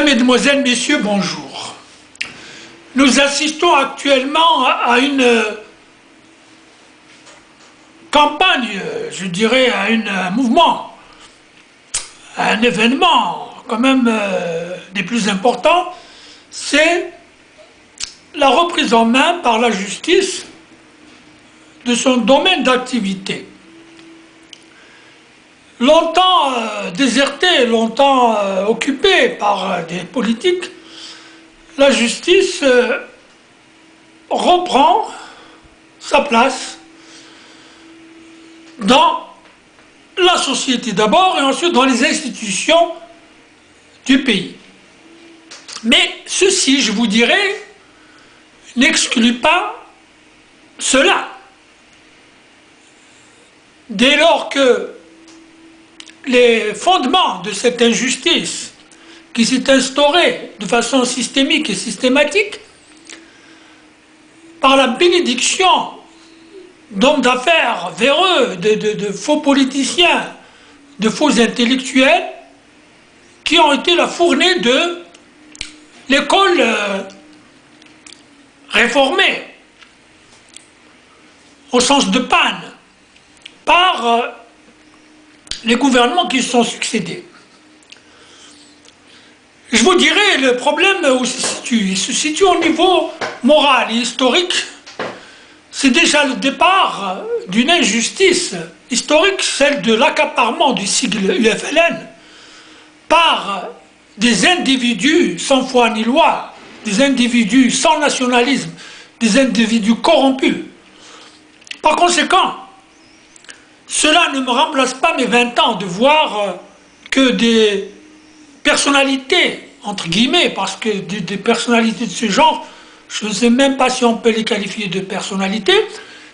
Mesdemoiselles, Messieurs, bonjour. Nous assistons actuellement à une campagne, je dirais, à un mouvement, à un événement quand même des plus importants, c'est la reprise en main par la justice de son domaine d'activité. Longtemps déserté, longtemps occupé par des politiques, la justice reprend sa place dans la société d'abord et ensuite dans les institutions du pays. Mais ceci, je vous dirais, n'exclut pas cela. Dès lors que les fondements de cette injustice qui s'est instaurée de façon systémique et systématique par la bénédiction d'hommes d'affaires véreux, de faux politiciens, de faux intellectuels qui ont été la fournée de l'école réformée au sens de panne par les gouvernements qui se sont succédés. Je vous dirais, le problème où il se situe au niveau moral et historique. C'est déjà le départ d'une injustice historique, celle de l'accaparement du sigle UFLN par des individus sans foi ni loi, des individus sans nationalisme, des individus corrompus. Par conséquent, cela ne me remplace pas mes 20 ans de voir que des personnalités, entre guillemets, parce que des personnalités de ce genre, je ne sais même pas si on peut les qualifier de personnalités,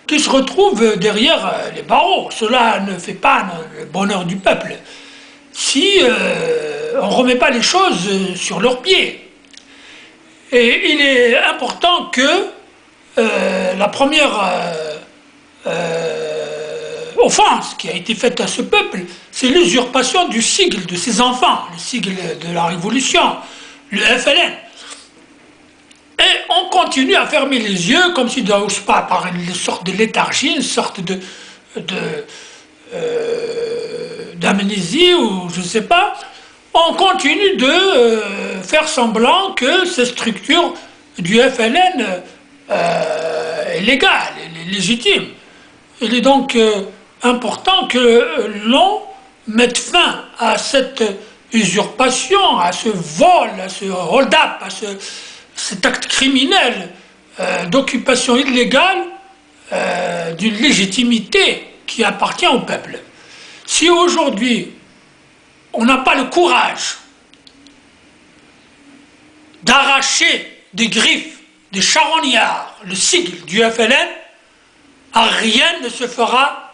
qui se retrouvent derrière les barreaux. Cela ne fait pas le bonheur du peuple si on ne remet pas les choses sur leurs pieds. Et il est important que la première offense qui a été faite à ce peuple, c'est l'usurpation du sigle de ses enfants, le sigle de la Révolution, le FLN. Et on continue à fermer les yeux comme si, je ne sais pas, par une sorte de léthargie, une sorte d'amnésie ou je ne sais pas, on continue de faire semblant que cette structure du FLN est légale, elle est légitime. Il est donc important que l'on mette fin à cette usurpation, à ce vol, à ce hold-up, à cet acte criminel d'occupation illégale d'une légitimité qui appartient au peuple. Si aujourd'hui on n'a pas le courage d'arracher des griffes, des charognards, le sigle du FLN, rien ne se fera